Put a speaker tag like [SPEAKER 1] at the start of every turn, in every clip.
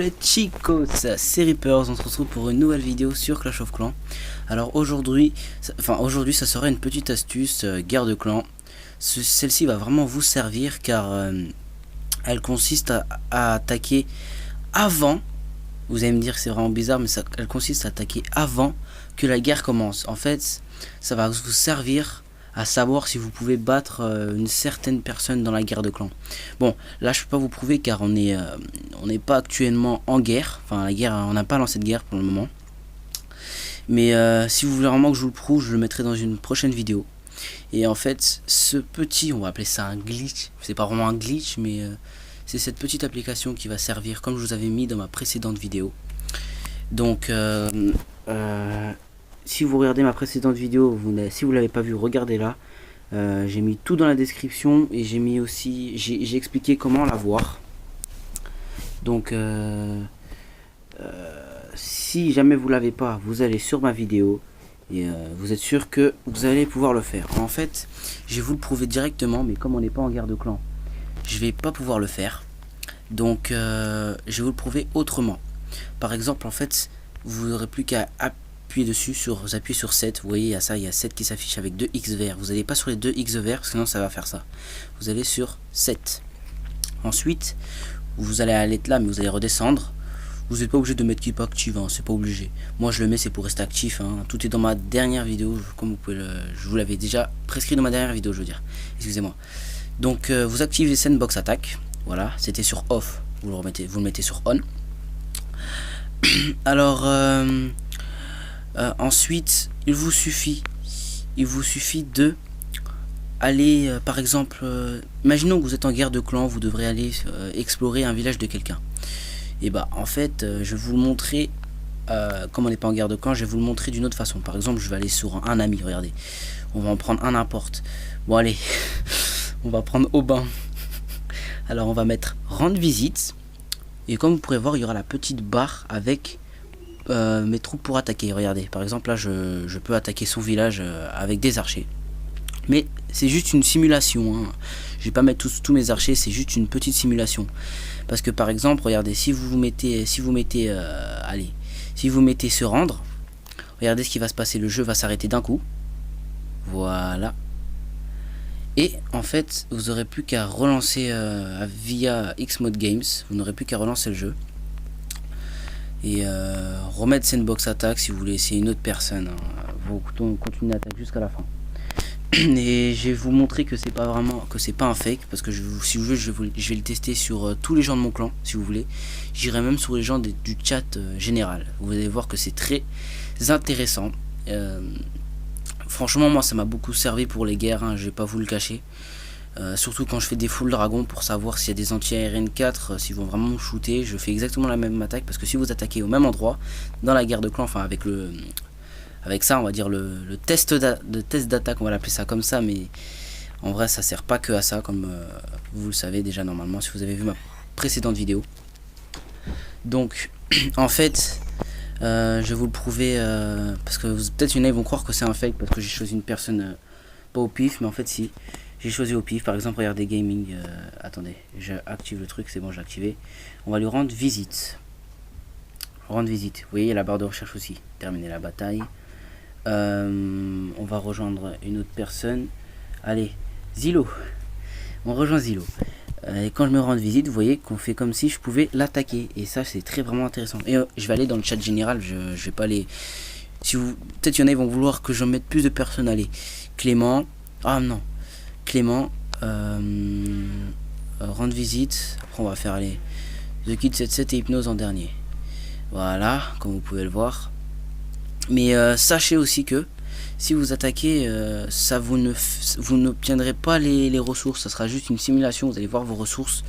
[SPEAKER 1] les chicos, c'est Reapers, on se retrouve pour une nouvelle vidéo sur Clash of Clans. Alors aujourd'hui ça sera une petite astuce guerre de clans. Celle-ci va vraiment vous servir car elle consiste à attaquer avant. Vous allez me dire que c'est vraiment bizarre, mais elle consiste à attaquer avant que la guerre commence. En fait, ça va vous servir à savoir si vous pouvez battre une certaine personne dans la guerre de clan. Bon, là je peux pas vous prouver car on n'est pas actuellement en guerre. Enfin, la guerre, on n'a pas lancé de guerre pour le moment. Mais si vous voulez vraiment que je vous le prouve, je le mettrai dans une prochaine vidéo. Et en fait, ce petit, on va appeler ça un glitch. C'est pas vraiment un glitch, mais c'est cette petite application qui va servir comme je vous avais mis dans ma précédente vidéo. Donc si vous regardez ma précédente vidéo, si vous l'avez pas vu, regardez là. J'ai mis tout dans la description et j'ai mis aussi, j'ai expliqué comment l'avoir. Donc si jamais vous l'avez pas, vous allez sur ma vidéo et vous êtes sûr que vous allez pouvoir le faire. En fait, je vais vous le prouver directement, mais comme on n'est pas en guerre de clan, je vais pas pouvoir le faire. Donc je vais vous le prouver autrement. Par exemple, en fait, vous n'aurez plus qu'à appuyer dessus, appuyer sur 7. Vous voyez, il y a 7 qui s'affiche avec 2 X verts. Vous n'allez pas sur les 2 X verts, sinon ça va faire ça. Vous allez sur 7. Ensuite, vous allez aller là, mais vous allez redescendre. Vous n'êtes pas obligé de mettre keep active, hein, c'est pas obligé. Moi je le mets, c'est pour rester actif. Hein. Tout est dans ma dernière vidéo, comme vous pouvez je vous l'avais déjà prescrit dans ma dernière vidéo, je veux dire. Excusez-moi. Donc vous activez Sandbox Attack. Voilà, c'était sur off. Vous le mettez sur on. Alors ensuite, il vous suffit de aller, par exemple, imaginons que vous êtes en guerre de clan, vous devrez aller explorer un village de quelqu'un. Et bah en fait, je vais vous le montrer, comme on n'est pas en guerre de clan, je vais vous le montrer d'une autre façon. Par exemple, je vais aller sur un ami, regardez. On va en prendre un n'importe. Bon allez, on va prendre Aubin. Alors on va mettre rendre visite. Et comme vous pourrez voir, il y aura la petite barre avec mes troupes pour attaquer. Regardez, par exemple là je peux attaquer son village avec des archers. Mais c'est juste une simulation, hein. Je vais pas mettre tous mes archers, c'est juste une petite simulation. Parce que par exemple, regardez, si vous mettez se rendre, regardez ce qui va se passer, le jeu va s'arrêter d'un coup. Voilà. Et en fait, vous n'aurez plus qu'à relancer via Xmode Games, vous n'aurez plus qu'à relancer le jeu. Et remettre Sandbox Attack si vous voulez essayer une autre personne. Hein. Vous continuez l'attaque jusqu'à la fin. Et je vais vous montrer que c'est pas un fake, parce que si vous voulez, je vais le tester sur tous les gens de mon clan, si vous voulez. J'irai même sur les gens du chat général. Vous allez voir que c'est très intéressant. Franchement, moi ça m'a beaucoup servi pour les guerres, hein, je vais pas vous le cacher. Surtout quand je fais des full dragons pour savoir s'il y a des anti-ARN 4, s'ils vont vraiment me shooter. Je fais exactement la même attaque, parce que si vous attaquez au même endroit dans la guerre de clan, enfin avec ça, on va dire le test d'attaque, on va l'appeler ça comme ça, mais en vrai ça sert pas que à ça, comme vous le savez déjà normalement si vous avez vu ma précédente vidéo. Donc en fait je vais vous le prouver, parce que peut-être il y en a, ils vont croire que c'est un fake parce que j'ai choisi une personne pas au pif, mais en fait si, j'ai choisi au pif. Par exemple, regardez gaming, attendez, j'active le truc, c'est bon, j'ai activé. On va lui rendre visite. Rendre visite, vous voyez, il y a la barre de recherche aussi, terminer la bataille. On va rejoindre une autre personne. Allez, Zilo. On rejoint Zilo. Et quand je me rends visite, vous voyez qu'on fait comme si je pouvais l'attaquer. Et ça, c'est vraiment intéressant. Et je vais aller dans le chat général. Je vais pas aller. Si vous, peut-être il y en a, ils vont vouloir que j'en mette plus de personnes. Allez, Clément. Ah non, Clément. Rendre visite. Après, on va faire aller The Kid 77 et Hypnose en dernier. Voilà, comme vous pouvez le voir. Mais sachez aussi que si vous attaquez, vous n'obtiendrez pas les ressources. Ça sera juste une simulation. Vous allez voir vos ressources.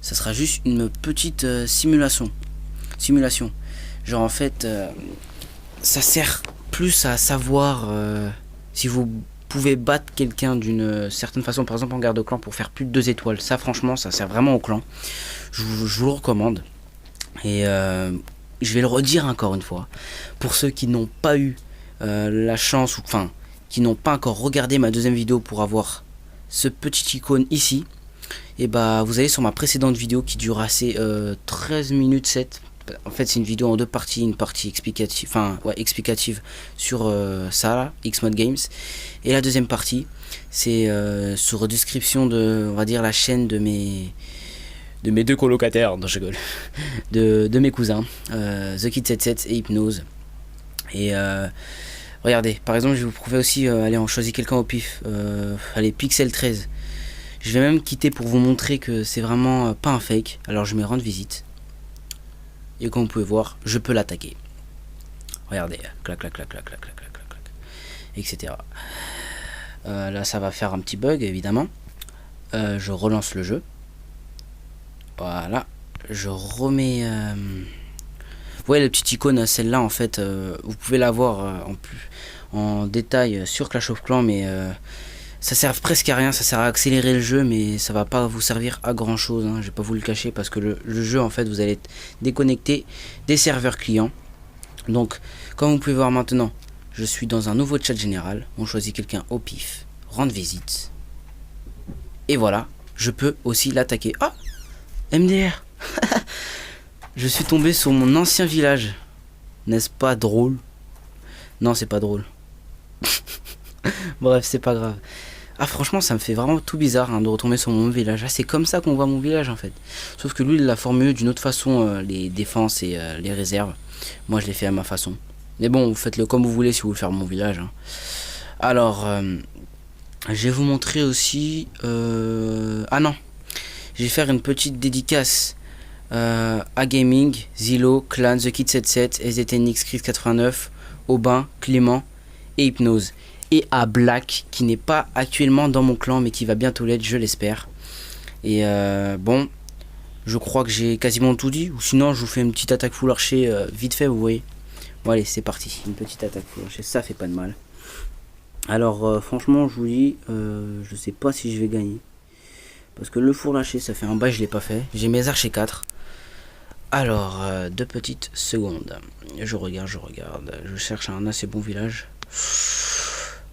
[SPEAKER 1] Ça sera juste une petite simulation. Genre en fait, ça sert plus à savoir si vous pouvez battre quelqu'un d'une certaine façon. Par exemple en guerre de clan pour faire plus de 2 étoiles. Ça franchement, ça sert vraiment au clan. Je vous le recommande. Et je vais le redire encore une fois, pour ceux qui n'ont pas eu la chance, qui n'ont pas encore regardé ma deuxième vidéo pour avoir ce petit icône ici, Et bah vous allez sur ma précédente vidéo qui dure assez 13 minutes 7. En fait c'est une vidéo en deux parties, une partie explicative, enfin ouais, explicative sur ça là, Xmod Games, et la deuxième partie c'est sur description de, on va dire, la chaîne de mes deux colocataires, non je rigole, de mes cousins, The Kid 77 et Hypnose. Et regardez, par exemple je vais vous prouver aussi, allez on choisit quelqu'un au pif, allez Pixel 13. Je vais même quitter pour vous montrer que c'est vraiment pas un fake. Alors je mets rendre visite. Et comme vous pouvez voir, je peux l'attaquer. Regardez, clac, clac, clac, clac, clac, clac, clac, clac, clac, etc. Là, ça va faire un petit bug, évidemment. Je relance le jeu. Voilà. Je remets... Vous voyez la petite icône, celle-là, en fait, vous pouvez la voir en détail sur Clash of Clans, mais... ça sert presque à rien, ça sert à accélérer le jeu, mais ça va pas vous servir à grand chose, hein. Je vais pas vous le cacher parce que le jeu en fait vous allez être déconnecté des serveurs clients. Donc comme vous pouvez voir maintenant, je suis dans un nouveau chat général, on choisit quelqu'un au pif, rendre visite. Et voilà, je peux aussi l'attaquer. Ah, MDR. Je suis tombé sur mon ancien village. N'est-ce pas drôle? Non, c'est pas drôle. Bref, c'est pas grave. Ah franchement ça me fait vraiment tout bizarre, hein, de retomber sur mon village. Ah, c'est comme ça qu'on voit mon village en fait. Sauf que lui il l'a formulé d'une autre façon, les défenses et les réserves. Moi je l'ai fait à ma façon. Mais bon, vous faites-le comme vous voulez si vous voulez faire mon village, hein. Alors je vais vous montrer aussi ah non, je vais faire une petite dédicace à Gaming, Zilo, Clan, The Kid 77, SDTNX, Chris 89, Aubin, Clément et Hypnose. Et à Black qui n'est pas actuellement dans mon clan mais qui va bientôt l'être, je l'espère. Et bon, je crois que j'ai quasiment tout dit, ou sinon je vous fais une petite attaque full archer vite fait, vous voyez. Bon allez, c'est parti, une petite attaque full archer, ça fait pas de mal. Alors franchement je vous dis, je sais pas si je vais gagner, parce que le full archer ça fait un bail, je l'ai pas fait. J'ai mes archers 4. Alors 2 petites secondes, je regarde, je cherche un assez bon village.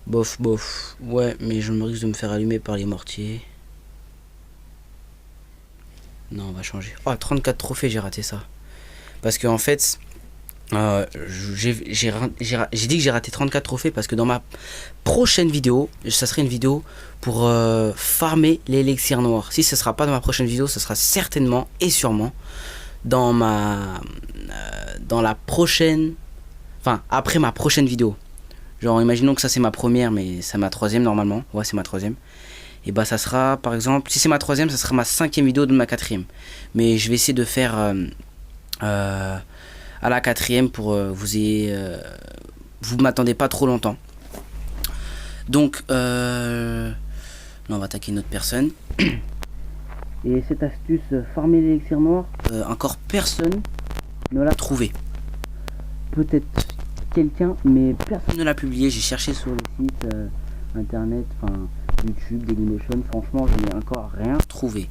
[SPEAKER 1] Bof, bof. Ouais, mais je me risque de me faire allumer par les mortiers. Non, on va changer. Oh, 34 trophées, j'ai raté ça. Parce que en fait, j'ai dit que j'ai raté 34 trophées parce que dans ma prochaine vidéo, ça serait une vidéo pour farmer l'élixir noir. Si ce sera pas dans ma prochaine vidéo, ce sera certainement et sûrement dans la prochaine... Enfin, après ma prochaine vidéo. Genre imaginons que ça c'est ma première mais c'est ma troisième normalement. Ouais c'est ma troisième. Et bah ça sera par exemple, si c'est ma troisième ça sera ma 5e vidéo de ma 4e. Mais je vais essayer de faire à la 4e pour vous m'attendez pas trop longtemps. Donc là on va attaquer une autre personne. Et cette astuce farmer l'élixir noir, encore personne ne l'a trouvé. Peut-être quelqu'un, mais personne ne l'a publié. J'ai cherché sur les sites internet, enfin YouTube, Dailymotion, franchement je n'ai encore rien trouvé.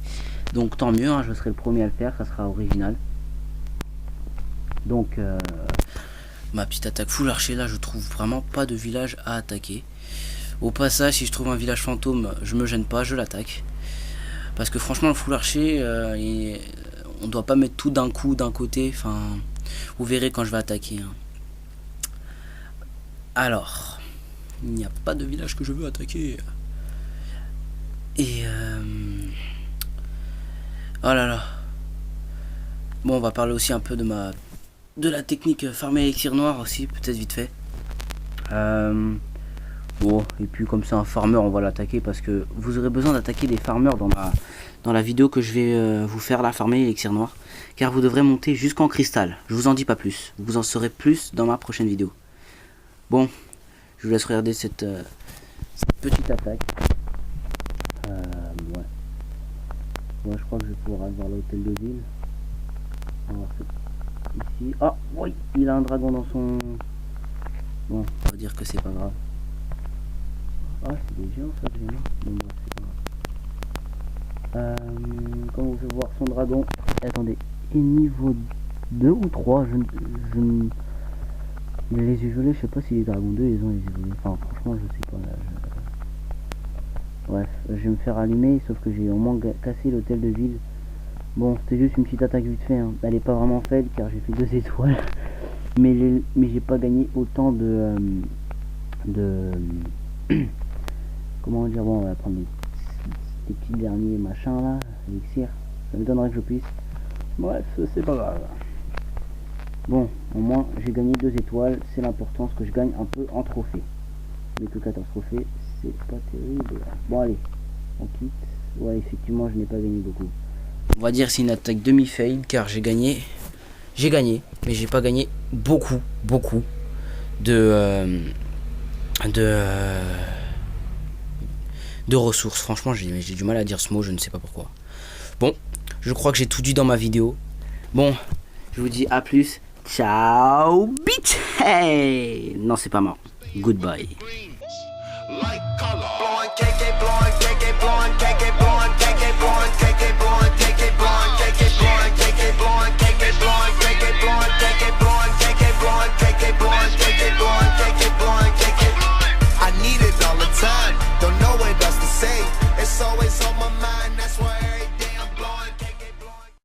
[SPEAKER 1] Donc tant mieux, hein, je serai le premier à le faire, ça sera original. Donc ma petite attaque full archer là, je trouve vraiment pas de village à attaquer. Au passage, si je trouve un village fantôme, je me gêne pas, je l'attaque. Parce que franchement le full archer, on doit pas mettre tout d'un coup d'un côté, enfin vous verrez quand je vais attaquer, hein. Alors, il n'y a pas de village que je veux attaquer. Et oh là là. Bon, on va parler aussi un peu de la technique farmer élixir noir aussi, peut-être vite fait. Bon, et puis comme c'est un farmer, on va l'attaquer parce que vous aurez besoin d'attaquer des farmers dans la vidéo que je vais vous faire la farmer élixir noir. Car vous devrez monter jusqu'en cristal. Je vous en dis pas plus. Vous en saurez plus dans ma prochaine vidéo. Bon, je vous laisse regarder cette petite attaque. Ouais. Moi je crois que je vais pouvoir aller voir l'hôtel de ville. On va voir ici. Ah oui, il a un dragon dans son... Bon, on va dire que c'est pas grave. Ah, c'est des géants ça, des géants. Bon, bref, c'est pas grave. Comme vous pouvez voir son dragon. Attendez, et niveau 2 ou 3, il a les yeux violets, je sais pas si les dragons 2 ils ont les yeux violets. Enfin franchement je sais pas là, Bref, je vais me faire allumer, sauf que j'ai au moins cassé l'hôtel de ville. Bon, c'était juste une petite attaque vite fait, hein. Elle est pas vraiment faite car j'ai fait 2 étoiles. mais j'ai pas gagné autant de comment dire. Bon, on va prendre des petits derniers machins là, élixir. Ça me donnerait que je puisse. Bref, c'est pas grave. Bon, au moins j'ai gagné 2 étoiles, c'est l'important, ce que je gagne un peu en trophée. Mais que 14 trophées, c'est pas terrible. Bon allez, on quitte. Ouais, effectivement, je n'ai pas gagné beaucoup. On va dire c'est une attaque demi-fail car j'ai gagné, mais j'ai pas gagné beaucoup de ressources. Franchement, j'ai du mal à dire ce mot, je ne sais pas pourquoi. Bon, je crois que j'ai tout dit dans ma vidéo. Bon, je vous dis à plus. Ciao, bitch. Hey, non, c'est pas mort. Goodbye.